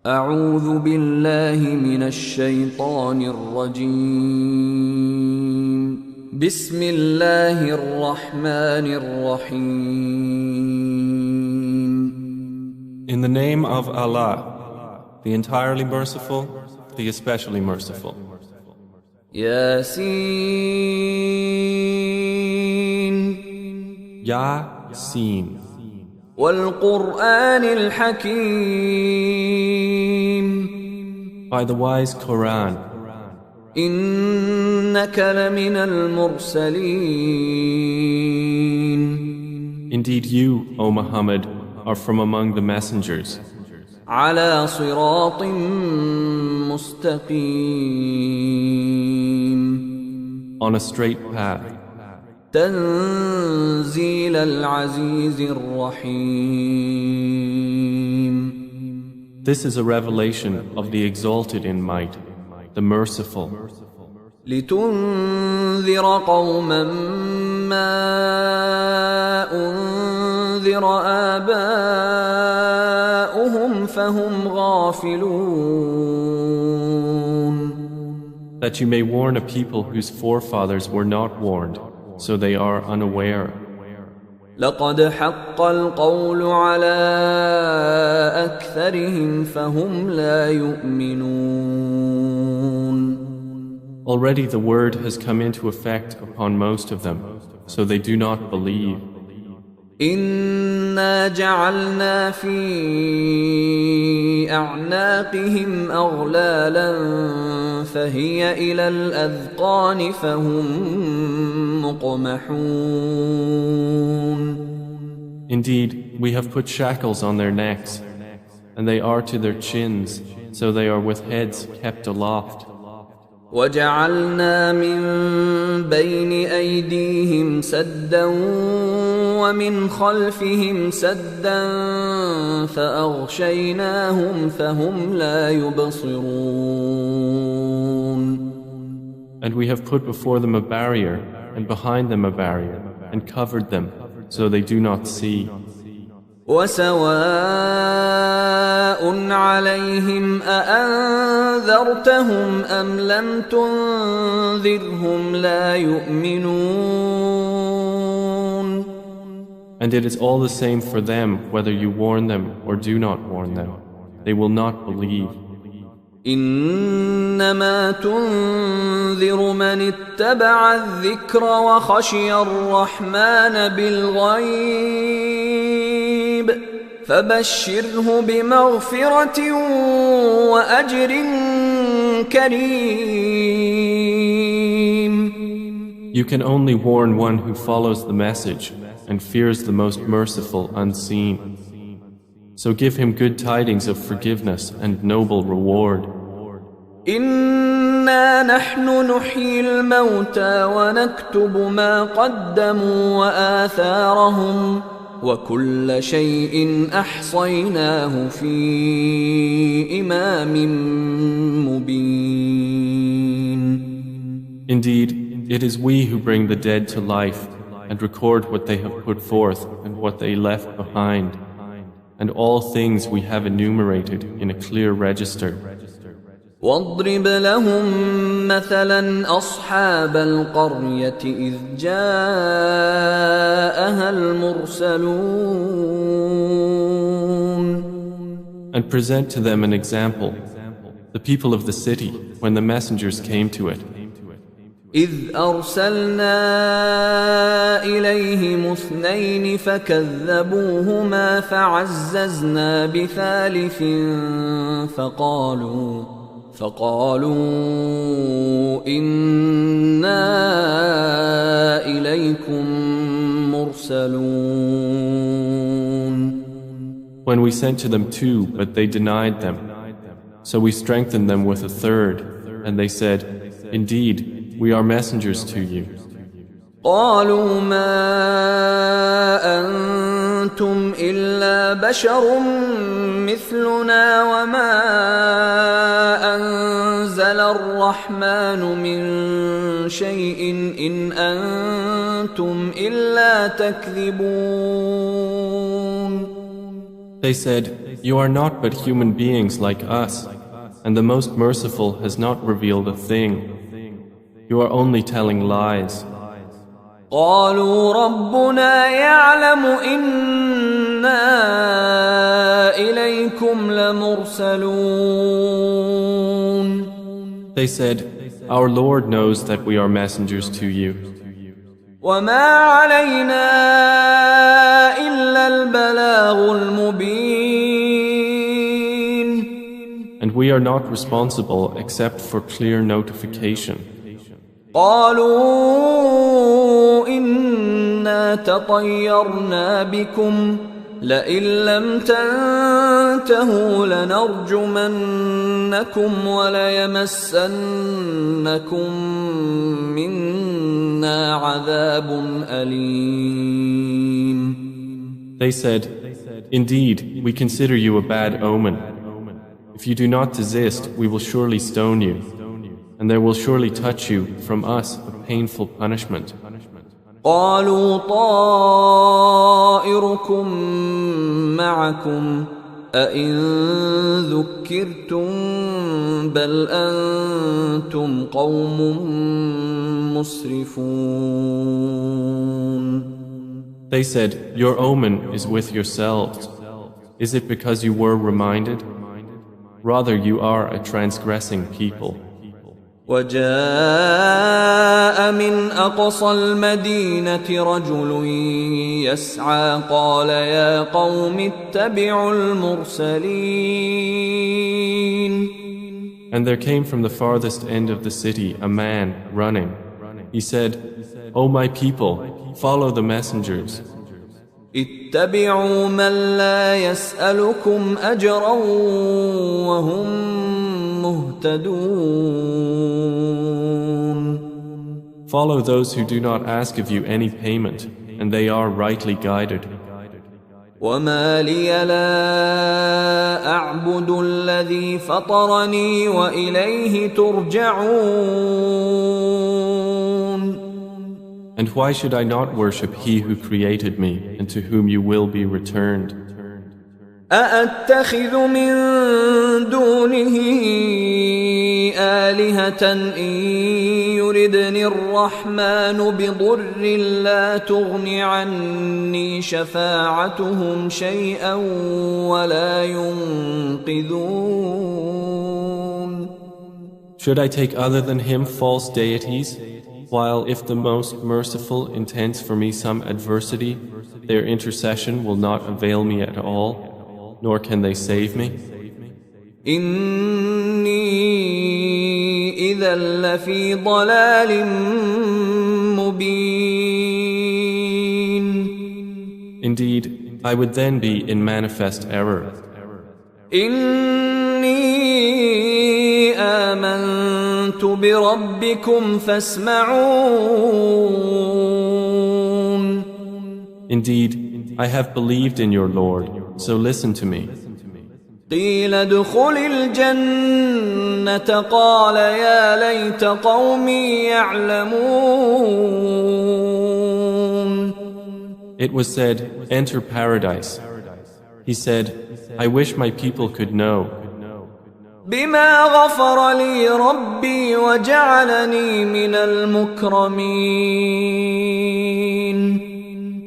أعوذ بالله من الشيطان الرجيم. بسم الله الرحمن الرحيم. In the name of Allah, the entirely merciful, the especially merciful. ياسين Yaseen. والقرآن الحكيم. By the wise Quran, إنك لمن المرسلين. indeed you, O Muhammad, are from among the messengers, على صراط مستقيم. on a straight path, تنزيل العزيز الرحيم. This is a revelation of the exalted in might, the merciful, لتنذر قوما ما أنذر آباؤهم فهم غافلون. that you may warn a people whose forefathers were not warned, so they are unaware. لقد حق القول على أكثرهم فهم لا يؤمنون. Already the word has come into effect upon most of them, so they do not believe. إنا جعلنا في أعناقهم أغلالا فهي إلى الأذقان فهم مقمحون. Indeed, we have put shackles on their necks, and they are to their chins, so they are with heads kept aloft. وجعلنا من بين أيديهم سدا ومن خلفهم سدا فأغشيناهم فهم لا يبصرون. And we have put before them a barrier, and behind them a barrier, and covered them, so they do not see. وسواء عليهم أأنذرتهم أم لم تنذرهم لا يؤمنون. And it is all the same for them whether you warn them or do not warn them. They will not believe. إنما تنذر من اتبع الذكر وخشي الرحمن بالغيب فبشره بمغفرة وأجر كريم. You can only warn one who follows the message and fears the most merciful unseen. So give him good tidings of forgiveness and noble reward. إنا نحن نحيي الموتى ونكتب ما قدموا وآثارهم وكل شيء أحصيناه في إمام مبين. Indeed, it is we who bring the dead to life and record what they have put forth and what they left behind. And all things we have enumerated in a clear register. واضرب لهم مثلا أصحاب القرية إذ جاءها المرسلون. And present to them an example, the people of the city, when the messengers came to it. إذ أرسلنا إليهم اثنين فكذبوهما فعززنا بثالث فقالوا إنا إليكم مرسلون. When we sent to them two, but they denied them. So we strengthened them with a third, and they said, Indeed, we are messengers to you. قالوا ما أنتم إلا بشر مثلنا وما أنزل الرحمن من شيء إن أنتم إلا تكذبون. They said, "You are not but human beings like us, and the Most Merciful has not revealed a thing. You are only telling lies." قالوا ربنا يعلم إنا إليكم لمرسلون. They said, "Our Lord knows that we are messengers to you. وما علينا إلا البلاغ المبين. And we are not responsible except for clear notification." قالوا إنا تطيرنا بكم لئن لم تنتهوا لنرجمنكم وليمسنكم منا عذاب أليم. They said, "Indeed, we consider you a bad omen. If you do not desist, we will surely stone you, and there will surely touch you from us a painful punishment." قالوا طائركم معكم أئن ذكرتم بل أنتم قوم مسرفون. They said, "Your omen is with yourselves. Is it because you were reminded? Rather, you are a transgressing people." وجاء من أقصى المدينة رجل يسعى قال يا قوم اتبعوا المرسلين. And there came from the farthest end of the city a man running. He said, "O my people, follow the messengers. اتبعوا من لا يسألكم أجرا وهم مهتدون. Follow those who do not ask of you any payment, and they are rightly guided." وما لي لا أعبد الذي فطرني وإليه ترجعون. And why should I not worship He who created me and to whom you will be returned? أأتخذ من دونه آلهة إن يردني الرحمن بضر لا تغن عني شفاعتهم شيئا ولا ينقذون. Should I take other than Him false deities, while if the Most Merciful intends for me some adversity, their intercession will not avail me at all, nor can they save me? إني إذا لفي ضلال مبين. Indeed, I would then be in manifest error. إني آمنت بربكم فاسمعون. Indeed, I have believed in your Lord, so listen to me. قيل ادخل الجنة قال يا ليت قومي يعلمون. It was said, "Enter paradise." He said, "I wish my people could know." بما غفر لي ربي وجعلني من المكرمين.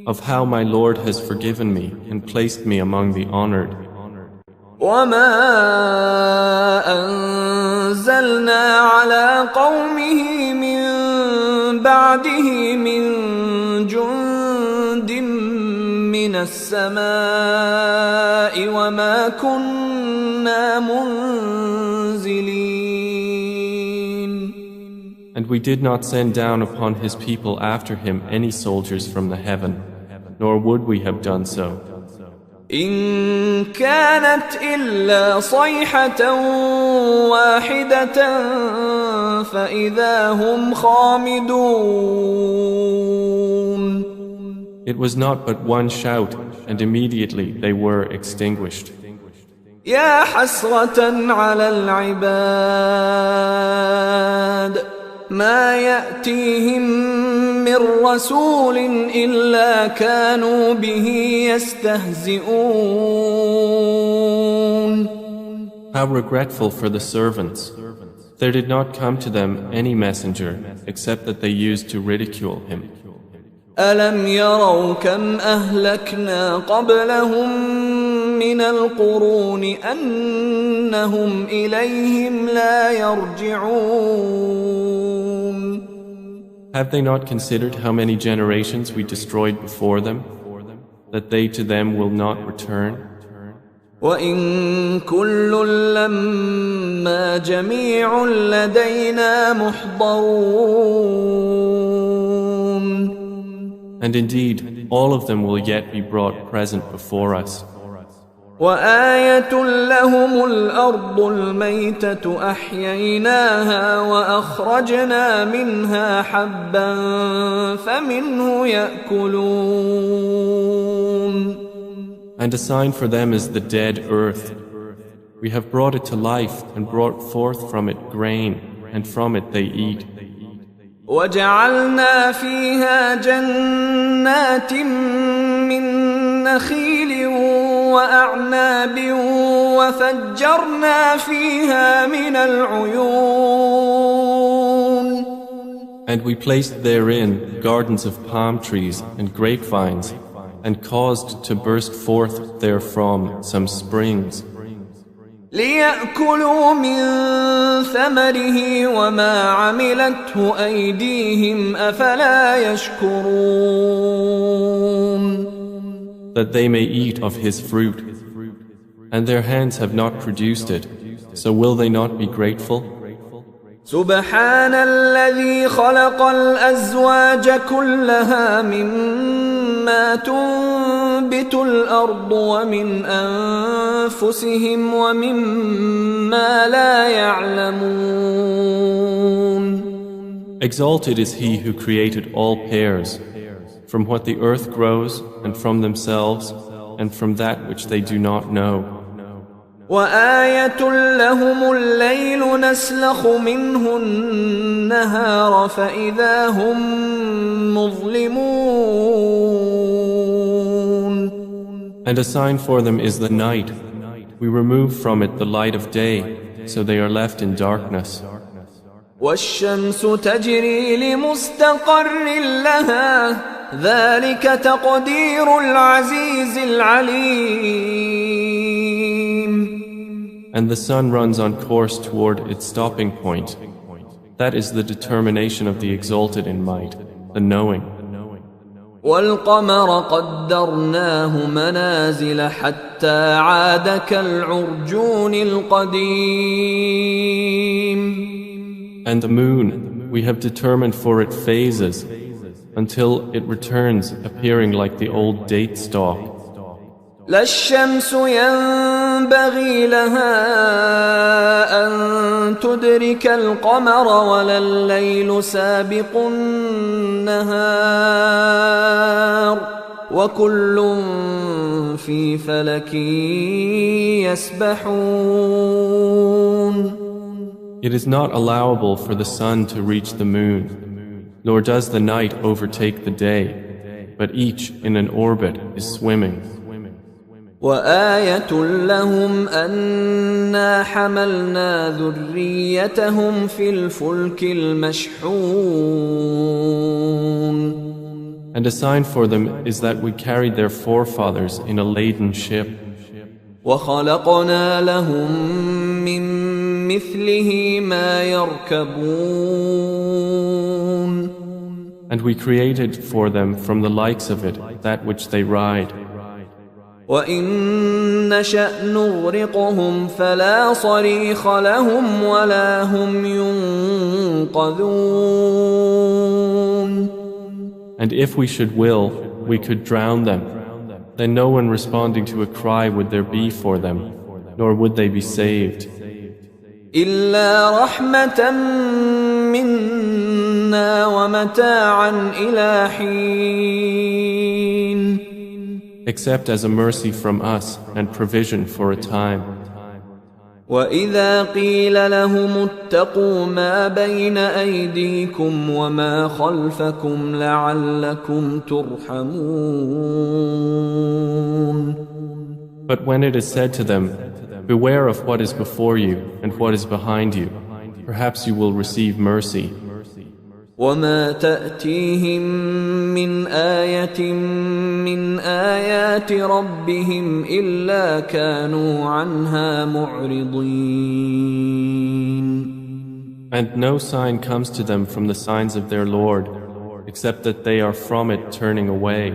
Of how my Lord has forgiven me and placed me among the honored. وما أنزلنا على قومه من بعده من جند من السماء وما كنا منزلين. And we did not send down upon his people after him any soldiers from the heaven, nor would we have done so. إن كانت إلا صيحة واحدة فإذا هم خامدون. It was not but one shout, and immediately they were extinguished. يا حسرة على العباد ما يأتيهم من رسول إلا كانوا به يستهزئون. How regretful for the servants. There did not come to them any messenger except that they used to ridicule him. ألم يروا كم أهلكنا قبلهم من القرون أنهم إليهم لا يرجعون. Have they not considered how many generations we destroyed before them, that they to them will not return? وإن كل لما جميع لدينا محضرون. And indeed, all of them will yet be brought present before us. وآية لهم الأرض الميتة أحييناها وأخرجنا منها حبا فمنه يأكلون. And a sign for them is the dead earth. We have brought it to life and brought forth from it grain, and from it they eat. وجعلنا فيها جنات من نخيل وأعناب وفجرنا فيها من العيون. And we placed therein gardens of palm trees and grapevines, and caused to burst forth therefrom some springs. ليأكلوا من ثمره وما عملته أيديهم أفلا يشكرون. That they may eat of his fruit, and their hands have not produced it, so will they not be grateful? سبحان الذي خلق الأزواج كلها مما تنبت الأرض ومن أنفسهم ومما لا يعلمون. Exalted is he who created all pairs, from what the earth grows and from themselves and from that which they do not know. وآية لهم الليل نسلخ منه النهار فإذا هم مظلمون. And a sign for them is the night. We remove from it the light of day, so they are left in darkness. والشمس تجري لمستقر لها ذلك تقدير العزيز العليم. And the sun runs on course toward its stopping point. That is the determination of the exalted in might, the knowing. والقمر قدرناه منازل حتى عاد كالعرجون القديم. And the moon, we have determined for it phases, until it returns appearing like the old date stalk. لا الشمس ينبغي لها أن تدرك القمر ولا الليل سابق النهار وكل في فلك يسبحون. It is not allowable for the sun to reach the moon, nor does the night overtake the day, but each in an orbit is swimming. وآية لهم أنا حملنا ذريتهم في الفلك المشحون. And a sign for them is that we carried their forefathers in a laden ship. وخلقنا لهم من مثله ما يركبون. And we created for them from the likes of it that which they ride. وإن نشأ نغرقهم فلا صريخ لهم ولا هم ينقذون. And if we should will, we could drown them. Then no one responding to a cry would there be for them, nor would they be saved. إلا رحمة منا ومتاعا إلى حين. Except as a mercy from us and provision for a time. وإذا قيل لهم اتقوا ما بين أيديكم وما خلفكم لعلكم ترحمون. But when it is said to them, beware of what is before you and what is behind you. Perhaps you will receive mercy. وما تأتيهم من آية من آيات ربهم إلا كانوا عنها معرضين. And no sign comes to them from the signs of their Lord, except that they are from it turning away.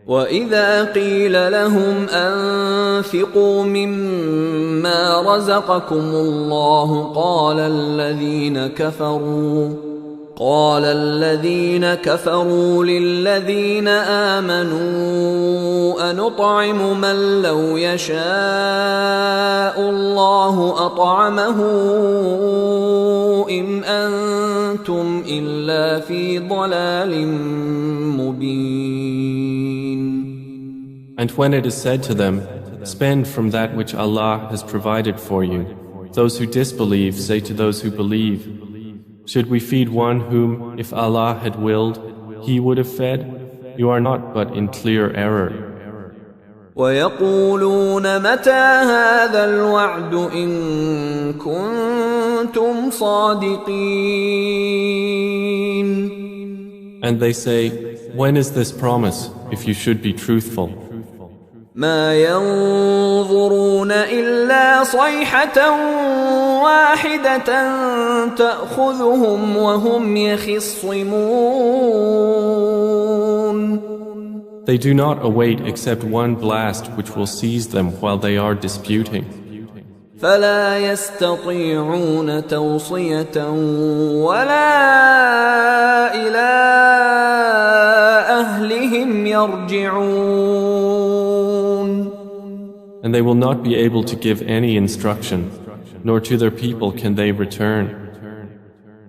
وإذا قيل لهم أنفقوا مما رزقكم الله قال الذين كفروا للذين آمنوا أنطعم من لو يشاء الله أطعمه إن أنتم إلا في ضلال مبين. And when it is said to them, spend from that which Allah has provided for you, those who disbelieve say to those who believe, should we feed one whom, if Allah had willed, He would have fed? You are not but in clear error. وَيَقُولُونَ مَتَى هَذَا الْوَعْدُ إِن كُنتُمْ صَادِقِينَ. And they say, when is this promise, if you should be truthful? ما ينظرون إلا صيحة واحدة تأخذهم وهم يخصمون. They do not await except one blast which will seize them while they are disputing. فلا يستطيعون توصية ولا إلى أهلهم يرجعون. And they will not be able to give any instruction, nor to their people can they return.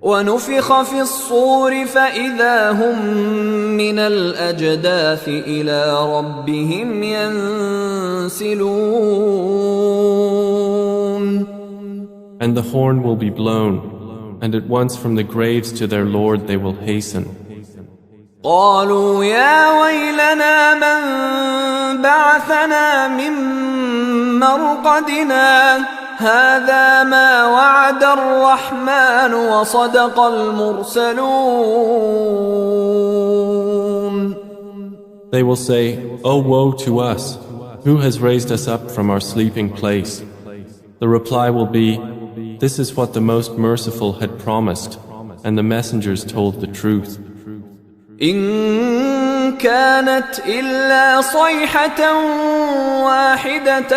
ونفخ في الصور فإذا هم من الأجداث إلى ربهم ينسلون. And the horn will be blown, and at once from the graves to their Lord they will hasten. قالوا يا ويلنا من بعثنا من مرقدنا هذا ما وعد الرحمن وصدق المرسلون. They will say, "Oh, woe to us! Who has raised us up from our sleeping place?" The reply will be, "This is what the Most Merciful had promised, and the messengers told the truth." إن كانت إلا صيحة واحدة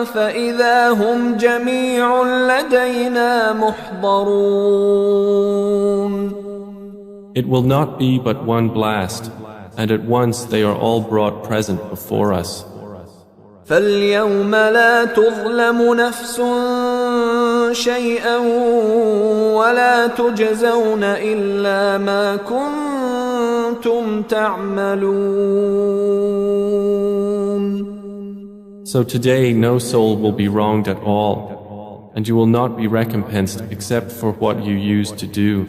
فإذا هم جميع لدينا محضرون. It will not be but one blast, and at once they are all brought present before us. فاليوم لا تظلم نفس شيئا ولا تجزون إلا ما كنتم تعملون. So today no soul will be wronged at all, and you will not be recompensed except for what you used to do.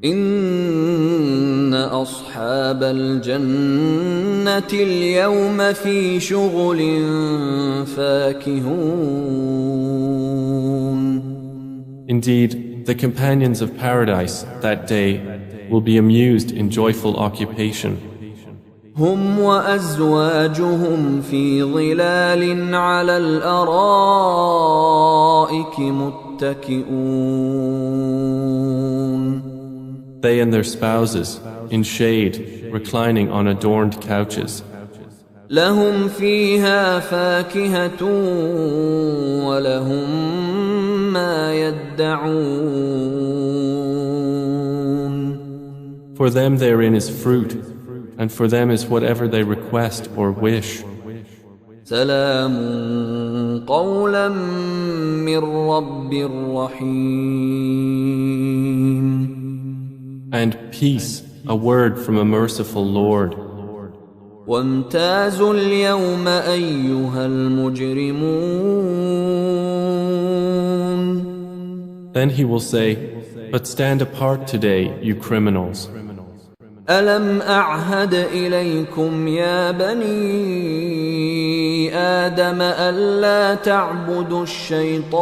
إن أصحاب الجنة اليوم في شغل فاكهون. Indeed, the companions of paradise that day will be amused in joyful occupation. هم وأزواجهم في ظلال على الأرائك متكئون. They and their spouses, in shade, reclining on adorned couches. لهم فيها فاكهة ولهم ما يدعون. For them therein is fruit, and for them is whatever they request or wish. سلام قولا من رب رحيم. And peace, a word from a merciful Lord. وامتازوا اليوم أيها المجرمون. Then he will say, but stand apart today, you criminals. ألم أعهد إليكم يا بني آدم ألا تعبدوا الشيطان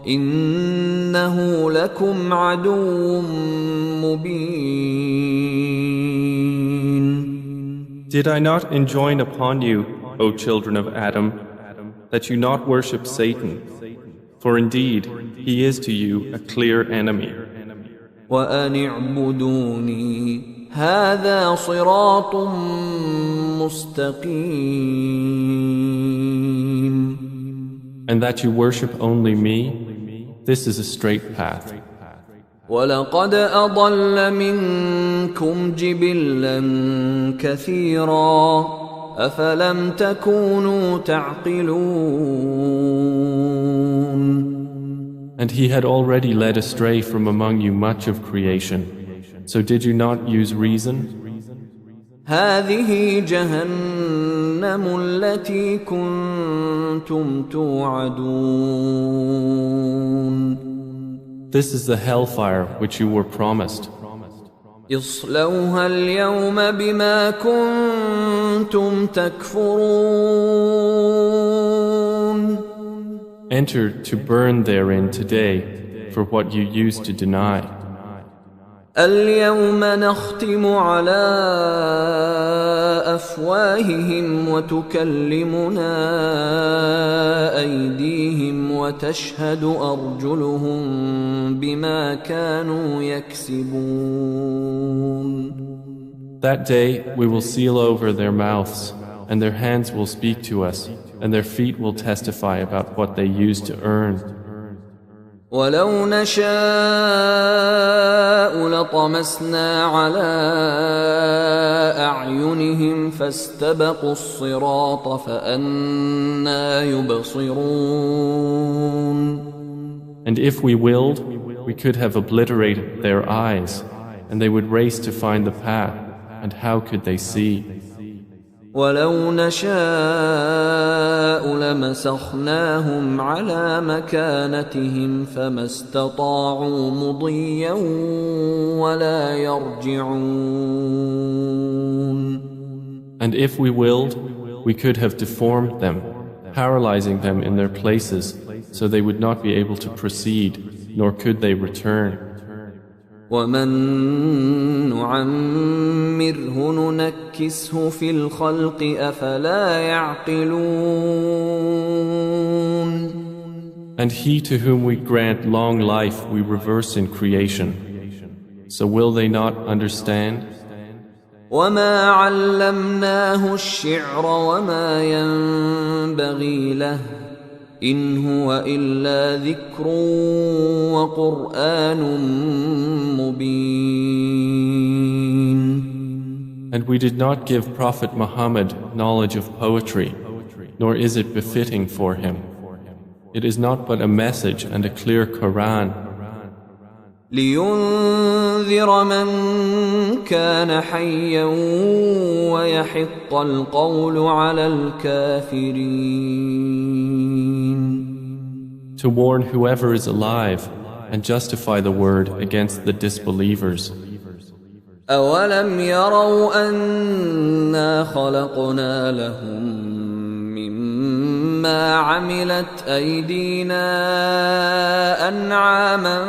إنه لكم عدو مبين. Did I not enjoin upon you, O children of Adam, that you not worship Satan? For indeed, he is to you a clear enemy. وأن اعبدوني هذا صراط مستقيم. And that you worship only me, this is a straight path. وَلَقَدْ أَضَلَّ مِنكُمْ جِبِلًّا كَثِيرًا أَفَلَمْ تَكُونُوا تَعْقِلُونَ. And he had already led astray from among you much of creation. So did you not use reason? هذه جهنم التي كنتم توعدون. This is the hellfire which you were promised. اصلوها اليوم بما كنتم تكفرون. Enter to burn therein today for what you used to deny. اليوم نختم على أفواههم وتكلمنا أيديهم وتشهد أرجلهم بما كانوا يكسبون. That day we will seal over their mouths, and their hands will speak to us, and their feet will testify about what they used to earn. ولو نشاء لطمسنا على أعينهم فاستبقوا الصراط فأنى يبصرون. And if we willed, we could have obliterated their eyes, and they would race to find the path, and how could they see? ولو نشاء لمسخناهم على مكانتهم فما استطاعوا مضيا ولا يرجعون. And if we willed, we could have deformed them, paralyzing them in their places, so they would not be able to proceed, nor could they return. ومن نعمره ننكسه في الخلق أفلا يعقلون. And he to whom we grant long life we reverse in creation. So will they not understand? وما علمناه الشعر وما ينبغي له إن هو إلا ذكر وقرآن مبين. And we did not give Prophet Muhammad knowledge of poetry, nor is it befitting for him. It is not but a message and a clear Quran. لينذر من كان حيا ويحق القول على الكافرين. To warn whoever is alive and justify the word against the disbelievers. أولم يروا أنا خلقنا لهم مما عملت أيدينا أنعاما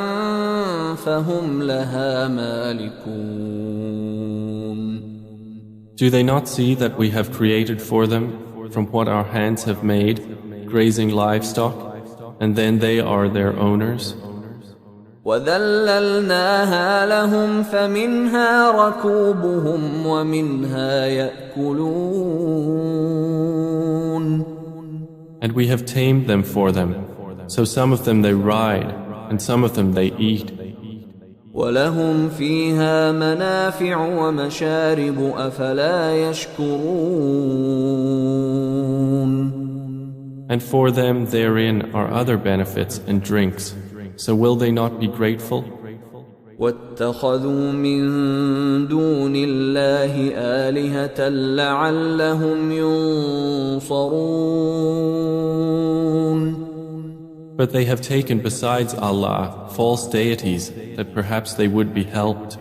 فهم لها مالكون. Do they not see that we have created for them from what our hands have made grazing livestock, and then they are their owners? وَذَلَّلْنَاهَا لَهُمْ فَمِنْهَا رَكُوبُهُمْ وَمِنْهَا يَأْكُلُونَ. And we have tamed them for them, so some of them they ride, and some of them they eat. وَلَهُمْ فِيهَا مَنَافِعُ وَمَشَارِبُ أَفَلَا يَشْكُرُونَ. And for them therein are other benefits and drinks. So will they not be grateful? وَاتَّخَذُوا مِن دُونِ اللَّهِ آلِهَةً لَعَلَّهُمْ يُنصَرُونَ. But they have taken besides Allah false deities that perhaps they would be helped.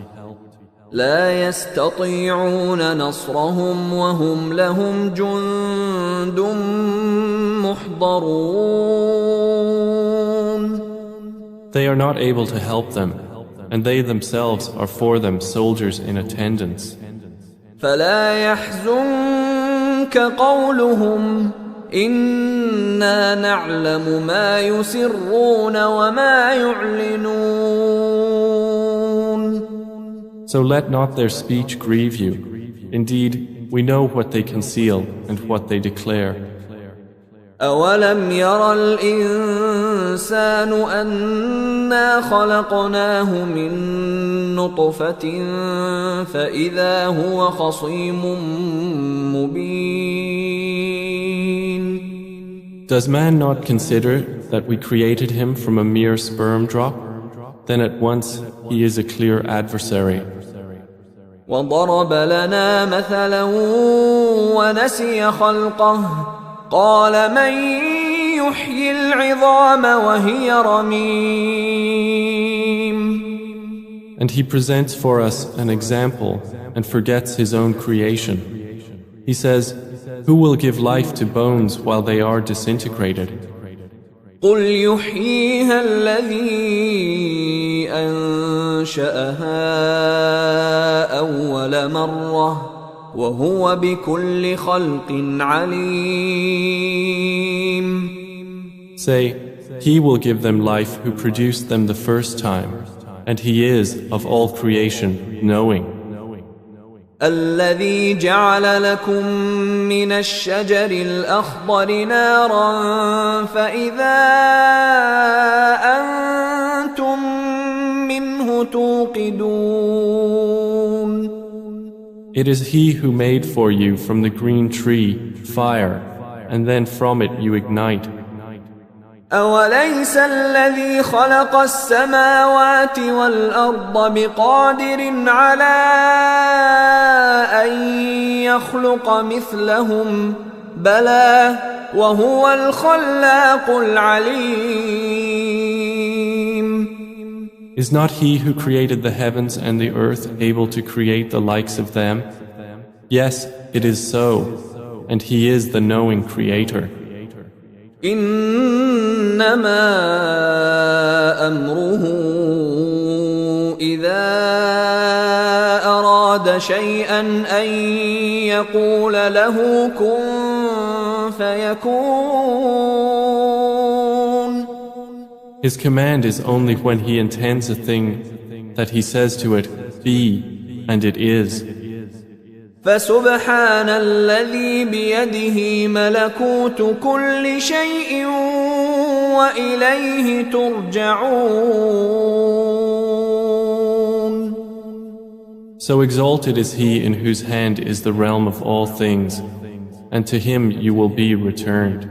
لا يستطيعون نصرهم وهم لهم جند محضرون. They are not able to help them, and they themselves are for them soldiers in attendance. فلا يحزنك قولهم إنا نعلم ما يسرون وما يعلنون. So let not their speech grieve you. Indeed, we know what they conceal and what they declare. أولم ير الإنسان أنا خلقناه من نطفة فإذا هو خصيم مبين. Does man not consider that we created him from a mere sperm drop? Then at once he is a clear adversary. وضرب لنا مثلا ونسي خلقه قال من يحيي العظام وهي رميم. And he presents for us an example and forgets his own creation. He says, who will give life to bones while they are disintegrated? قل يحييها الذي أنشأها أول مرة وهو بكل خلق عليم. Say, he will give them life who produced them the first time, and he is of all creation knowing. الذي جعل لكم من الشجر الأخضر نارا فإذا أنتم منه توقدون. It is he who made for you from the green tree fire, and then from it you ignite. أوليس الذي خلق السماوات والأرض بقادر على أن يخلق مثلهم بلى وهو الخلاق العليم. Is not he who created the heavens and the earth able to create the likes of them? Yes, it is so, and he is the knowing creator. إنما أمره إذا أراد شيئا أن يقول له كن فيكون. His command is only when he intends a thing that he says to it, be, and it is. فسبحان الذي بيده ملكوت كل شيء وإليه ترجعون. So exalted is he in whose hand is the realm of all things, and to him you will be returned.